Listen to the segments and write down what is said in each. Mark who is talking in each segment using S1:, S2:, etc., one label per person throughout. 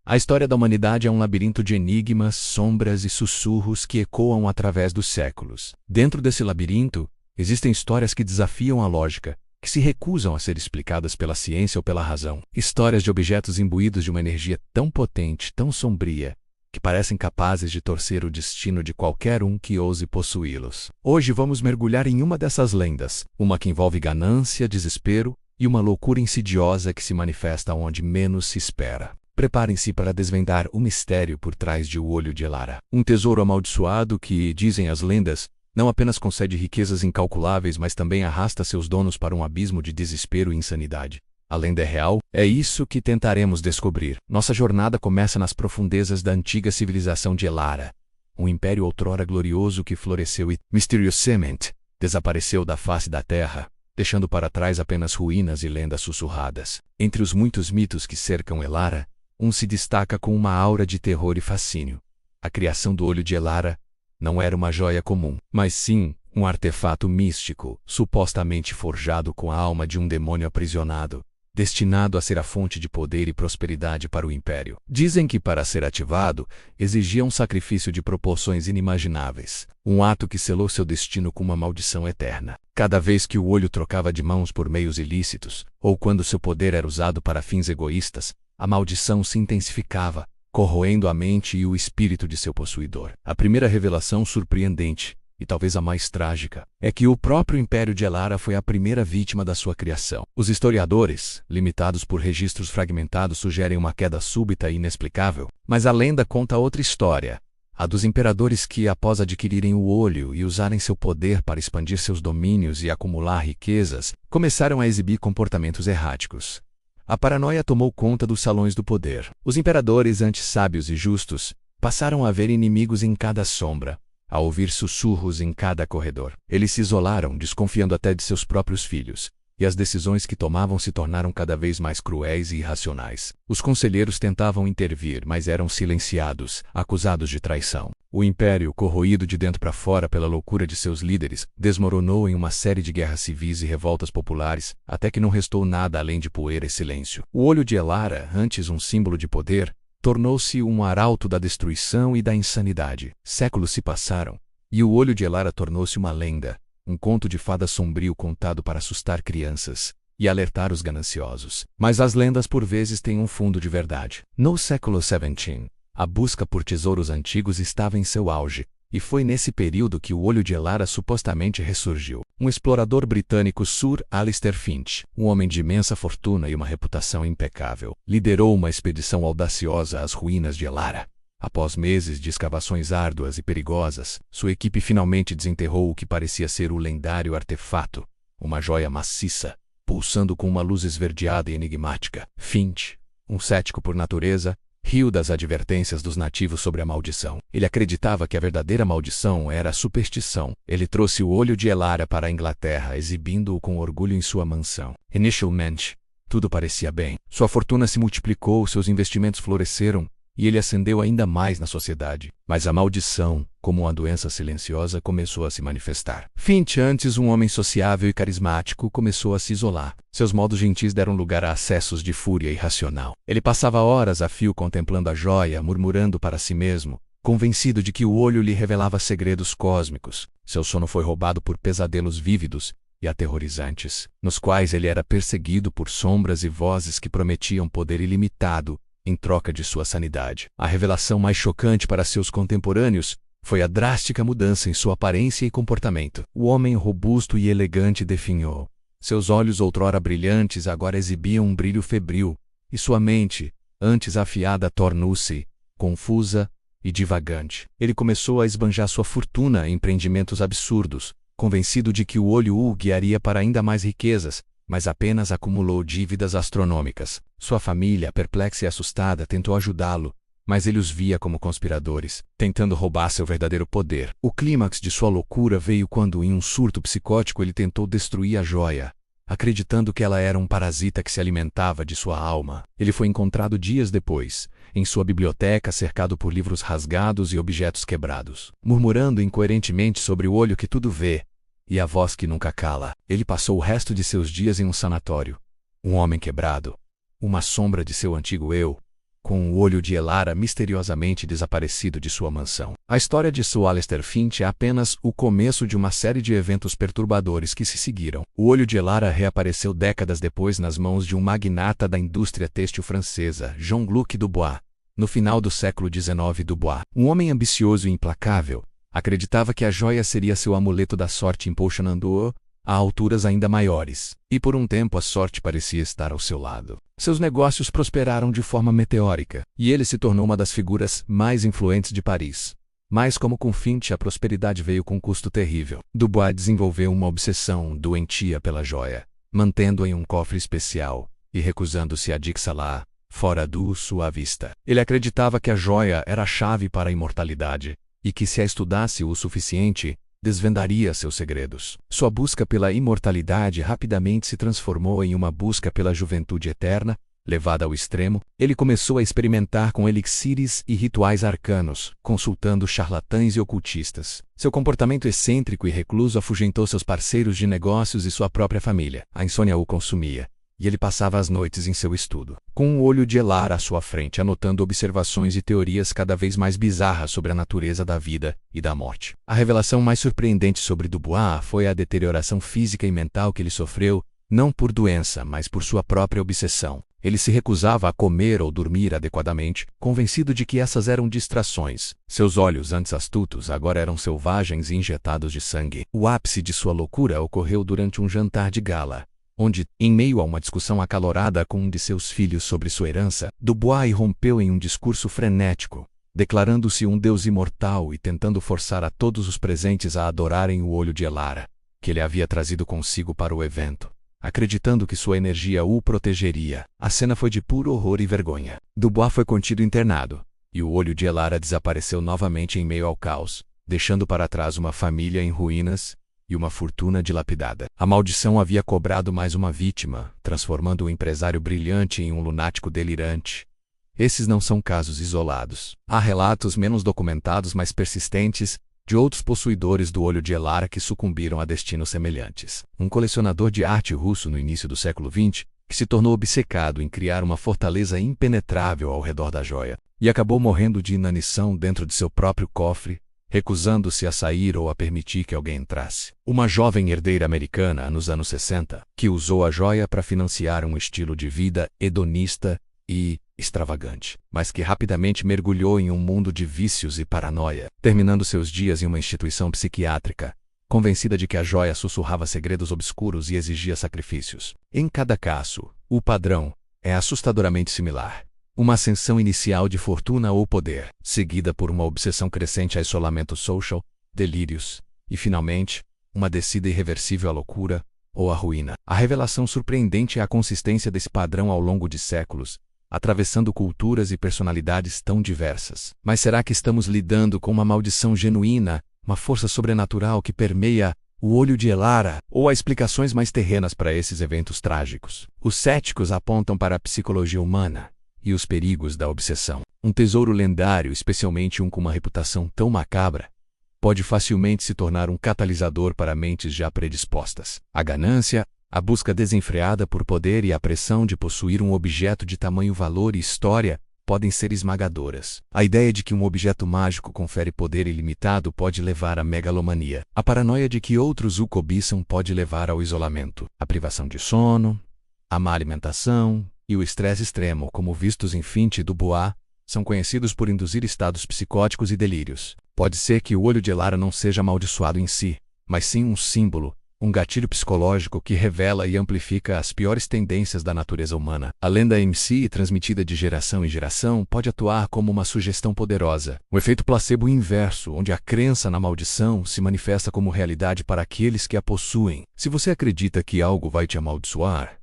S1: A história da humanidade é um labirinto de enigmas, sombras e sussurros que ecoam através dos séculos. Dentro desse labirinto, existem histórias que desafiam a lógica, que se recusam a ser explicadas pela ciência ou pela razão. Histórias de objetos imbuídos de uma energia tão potente, tão sombria, que parecem capazes de torcer o destino de qualquer um que ouse possuí-los. Hoje vamos mergulhar em uma dessas lendas, uma que envolve ganância, desespero e uma loucura insidiosa que se manifesta onde menos se espera. Preparem-se para desvendar o mistério por trás de O Olho de Elara. Um tesouro amaldiçoado que, dizem as lendas, não apenas concede riquezas incalculáveis, mas também arrasta seus donos para um abismo de desespero e insanidade. A lenda é real? É isso que tentaremos descobrir. Nossa jornada começa nas profundezas da antiga civilização de Elara, um império outrora glorioso que floresceu e, misteriosamente, desapareceu da face da terra, deixando para trás apenas ruínas e lendas sussurradas. Entre os muitos mitos que cercam Elara, um se destaca com uma aura de terror e fascínio. A criação do Olho de Elara não era uma joia comum, mas sim um artefato místico, supostamente forjado com a alma de um demônio aprisionado, destinado a ser a fonte de poder e prosperidade para o império. Dizem que para ser ativado, exigia um sacrifício de proporções inimagináveis, um ato que selou seu destino com uma maldição eterna. Cada vez que o olho trocava de mãos por meios ilícitos, ou quando seu poder era usado para fins egoístas, a maldição se intensificava, corroendo a mente e o espírito de seu possuidor. A primeira revelação surpreendente, e talvez a mais trágica, é que o próprio Império de Elara foi a primeira vítima da sua criação. Os historiadores, limitados por registros fragmentados, sugerem uma queda súbita e inexplicável, mas a lenda conta outra história, a dos imperadores que, após adquirirem o olho e usarem seu poder para expandir seus domínios e acumular riquezas, começaram a exibir comportamentos erráticos. A paranoia tomou conta dos salões do poder. Os imperadores, antes sábios e justos, passaram a ver inimigos em cada sombra, a ouvir sussurros em cada corredor. Eles se isolaram, desconfiando até de seus próprios filhos, e as decisões que tomavam se tornaram cada vez mais cruéis e irracionais. Os conselheiros tentavam intervir, mas eram silenciados, acusados de traição. O império, corroído de dentro para fora pela loucura de seus líderes, desmoronou em uma série de guerras civis e revoltas populares, até que não restou nada além de poeira e silêncio. O Olho de Elara, antes um símbolo de poder, tornou-se um arauto da destruição e da insanidade. Séculos se passaram, e o Olho de Elara tornou-se uma lenda, um conto de fada sombrio contado para assustar crianças e alertar os gananciosos. Mas as lendas por vezes têm um fundo de verdade. No século XVII, a busca por tesouros antigos estava em seu auge, e foi nesse período que o Olho de Elara supostamente ressurgiu. Um explorador britânico, Sir Alistair Finch, um homem de imensa fortuna e uma reputação impecável, liderou uma expedição audaciosa às ruínas de Elara. Após meses de escavações árduas e perigosas, sua equipe finalmente desenterrou o que parecia ser o lendário artefato, uma joia maciça, pulsando com uma luz esverdeada e enigmática. Finch, um cético por natureza, riu das advertências dos nativos sobre a maldição. Ele acreditava que a verdadeira maldição era a superstição. Ele trouxe o Olho de Elara para a Inglaterra, exibindo-o com orgulho em sua mansão. Inicialmente, tudo parecia bem. Sua fortuna se multiplicou, seus investimentos floresceram, e ele ascendeu ainda mais na sociedade. Mas a maldição, como uma doença silenciosa, começou a se manifestar. Finch, antes um homem sociável e carismático, começou a se isolar. Seus modos gentis deram lugar a acessos de fúria irracional. Ele passava horas a fio contemplando a joia, murmurando para si mesmo, convencido de que o olho lhe revelava segredos cósmicos. Seu sono foi roubado por pesadelos vívidos e aterrorizantes, nos quais ele era perseguido por sombras e vozes que prometiam poder ilimitado em troca de sua sanidade. A revelação mais chocante para seus contemporâneos foi a drástica mudança em sua aparência e comportamento. O homem robusto e elegante definhou. Seus olhos outrora brilhantes agora exibiam um brilho febril, e sua mente, antes afiada, tornou-se confusa e divagante. Ele começou a esbanjar sua fortuna em empreendimentos absurdos, convencido de que o olho o guiaria para ainda mais riquezas, mas apenas acumulou dívidas astronômicas. Sua família, perplexa e assustada, tentou ajudá-lo, mas ele os via como conspiradores, tentando roubar seu verdadeiro poder. O clímax de sua loucura veio quando, em um surto psicótico, ele tentou destruir a joia, acreditando que ela era um parasita que se alimentava de sua alma. Ele foi encontrado dias depois, em sua biblioteca, cercado por livros rasgados e objetos quebrados, murmurando incoerentemente sobre o olho que tudo vê e a voz que nunca cala. Ele passou o resto de seus dias em um sanatório, um homem quebrado, uma sombra de seu antigo eu, com o olho de Elara misteriosamente desaparecido de sua mansão. A história de Sir Alistair Finch é apenas o começo de uma série de eventos perturbadores que se seguiram. O olho de Elara reapareceu décadas depois nas mãos de um magnata da indústria têxtil francesa, Jean-Luc Dubois. No final do século XIX, Dubois, um homem ambicioso e implacável, acreditava que a joia seria seu amuleto da sorte, impulsionando-o a alturas ainda maiores. E por um tempo a sorte parecia estar ao seu lado. Seus negócios prosperaram de forma meteórica, e ele se tornou uma das figuras mais influentes de Paris. Mas como com Finch, a prosperidade veio com um custo terrível. Dubois desenvolveu uma obsessão doentia pela joia, mantendo-a em um cofre especial e recusando-se a dixá-la fora do sua vista. Ele acreditava que a joia era a chave para a imortalidade, e que se a estudasse o suficiente, desvendaria seus segredos. Sua busca pela imortalidade rapidamente se transformou em uma busca pela juventude eterna. Levada ao extremo, ele começou a experimentar com elixires e rituais arcanos, consultando charlatães e ocultistas. Seu comportamento excêntrico e recluso afugentou seus parceiros de negócios e sua própria família. A insônia o consumia, e ele passava as noites em seu estudo, com um olho de Elara à sua frente, anotando observações e teorias cada vez mais bizarras sobre a natureza da vida e da morte. A revelação mais surpreendente sobre Dubois foi a deterioração física e mental que ele sofreu, não por doença, mas por sua própria obsessão. Ele se recusava a comer ou dormir adequadamente, convencido de que essas eram distrações. Seus olhos, antes astutos, agora eram selvagens e injetados de sangue. O ápice de sua loucura ocorreu durante um jantar de gala, onde, em meio a uma discussão acalorada com um de seus filhos sobre sua herança, Dubois irrompeu em um discurso frenético, declarando-se um deus imortal e tentando forçar a todos os presentes a adorarem o olho de Elara, que ele havia trazido consigo para o evento, acreditando que sua energia o protegeria. A cena foi de puro horror e vergonha. Dubois foi contido internado, e o olho de Elara desapareceu novamente em meio ao caos, deixando para trás uma família em ruínas e uma fortuna dilapidada. A maldição havia cobrado mais uma vítima, transformando o empresário brilhante em um lunático delirante. Esses não são casos isolados. Há relatos menos documentados, mas persistentes, de outros possuidores do olho de Elara que sucumbiram a destinos semelhantes. Um colecionador de arte russo no início do século XX, que se tornou obcecado em criar uma fortaleza impenetrável ao redor da joia, e acabou morrendo de inanição dentro de seu próprio cofre, recusando-se a sair ou a permitir que alguém entrasse. Uma jovem herdeira americana, nos anos 60, que usou a joia para financiar um estilo de vida hedonista e extravagante, mas que rapidamente mergulhou em um mundo de vícios e paranoia, terminando seus dias em uma instituição psiquiátrica, convencida de que a joia sussurrava segredos obscuros e exigia sacrifícios. Em cada caso, o padrão é assustadoramente similar. Uma ascensão inicial de fortuna ou poder, seguida por uma obsessão crescente a isolamento social, delírios, e finalmente, uma descida irreversível à loucura ou à ruína. A revelação surpreendente é a consistência desse padrão ao longo de séculos, atravessando culturas e personalidades tão diversas. Mas será que estamos lidando com uma maldição genuína, uma força sobrenatural que permeia o olho de Elara, ou há explicações mais terrenas para esses eventos trágicos? Os céticos apontam para a psicologia humana e os perigos da obsessão. Um tesouro lendário, especialmente um com uma reputação tão macabra, pode facilmente se tornar um catalisador para mentes já predispostas. A ganância, a busca desenfreada por poder e a pressão de possuir um objeto de tamanho valor e história podem ser esmagadoras. A ideia de que um objeto mágico confere poder ilimitado pode levar à megalomania. A paranoia de que outros o cobiçam pode levar ao isolamento. A privação de sono, a má alimentação e o estresse extremo, como vistos em Finch e Dubois, são conhecidos por induzir estados psicóticos e delírios. Pode ser que o olho de Elara não seja amaldiçoado em si, mas sim um símbolo, um gatilho psicológico que revela e amplifica as piores tendências da natureza humana. A lenda em si, transmitida de geração em geração, pode atuar como uma sugestão poderosa. O efeito placebo inverso, onde a crença na maldição se manifesta como realidade para aqueles que a possuem. Se você acredita que algo vai te amaldiçoar,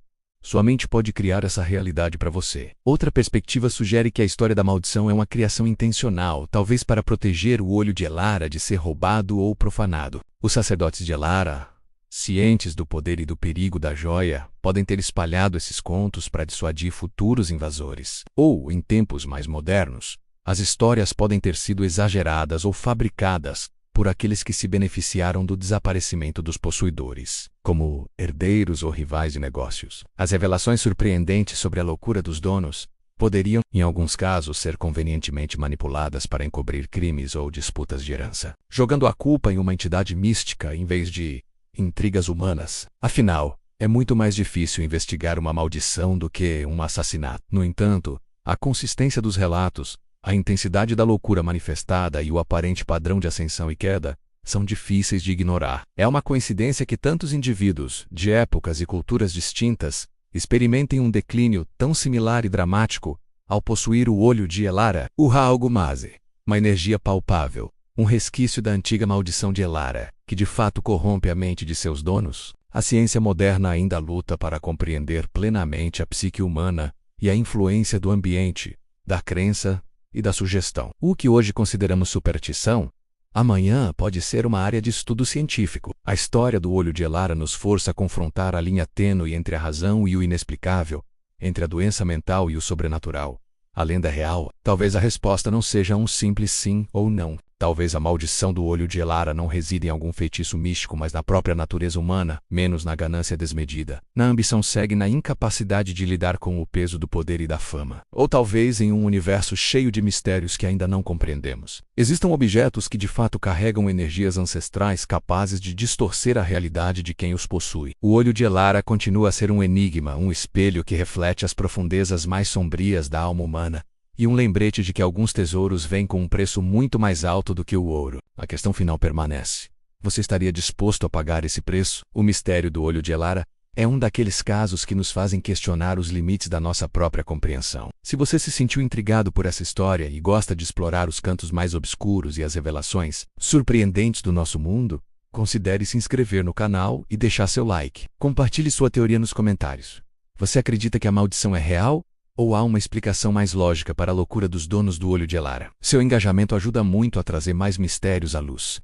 S1: sua mente pode criar essa realidade para você. Outra perspectiva sugere que a história da maldição é uma criação intencional, talvez para proteger o olho de Elara de ser roubado ou profanado. Os sacerdotes de Elara, cientes do poder e do perigo da joia, podem ter espalhado esses contos para dissuadir futuros invasores. Ou, em tempos mais modernos, as histórias podem ter sido exageradas ou fabricadas por aqueles que se beneficiaram do desaparecimento dos possuidores, como herdeiros ou rivais de negócios. As revelações surpreendentes sobre a loucura dos donos poderiam, em alguns casos, ser convenientemente manipuladas para encobrir crimes ou disputas de herança, jogando a culpa em uma entidade mística em vez de intrigas humanas. Afinal, é muito mais difícil investigar uma maldição do que um assassinato. No entanto, a consistência dos relatos, a intensidade da loucura manifestada e o aparente padrão de ascensão e queda são difíceis de ignorar. É uma coincidência que tantos indivíduos, de épocas e culturas distintas, experimentem um declínio tão similar e dramático ao possuir o olho de Elara, o Haalgumazi, uma energia palpável, um resquício da antiga maldição de Elara, que de fato corrompe a mente de seus donos. A ciência moderna ainda luta para compreender plenamente a psique humana e a influência do ambiente, da crença e da sugestão. O que hoje consideramos superstição, amanhã pode ser uma área de estudo científico. A história do olho de Elara nos força a confrontar a linha tênue entre a razão e o inexplicável, entre a doença mental e o sobrenatural. A lenda real, talvez a resposta não seja um simples sim ou não. Talvez a maldição do olho de Elara não resida em algum feitiço místico, mas na própria natureza humana, menos na ganância desmedida, na ambição cega e na incapacidade de lidar com o peso do poder e da fama. Ou talvez em um universo cheio de mistérios que ainda não compreendemos. Existam objetos que de fato carregam energias ancestrais capazes de distorcer a realidade de quem os possui. O olho de Elara continua a ser um enigma, um espelho que reflete as profundezas mais sombrias da alma humana, e um lembrete de que alguns tesouros vêm com um preço muito mais alto do que o ouro. A questão final permanece. Você estaria disposto a pagar esse preço? O mistério do olho de Elara é um daqueles casos que nos fazem questionar os limites da nossa própria compreensão. Se você se sentiu intrigado por essa história e gosta de explorar os cantos mais obscuros e as revelações surpreendentes do nosso mundo, considere se inscrever no canal e deixar seu like. Compartilhe sua teoria nos comentários. Você acredita que a maldição é real? Ou há uma explicação mais lógica para a loucura dos donos do olho de Elara? Seu engajamento ajuda muito a trazer mais mistérios à luz.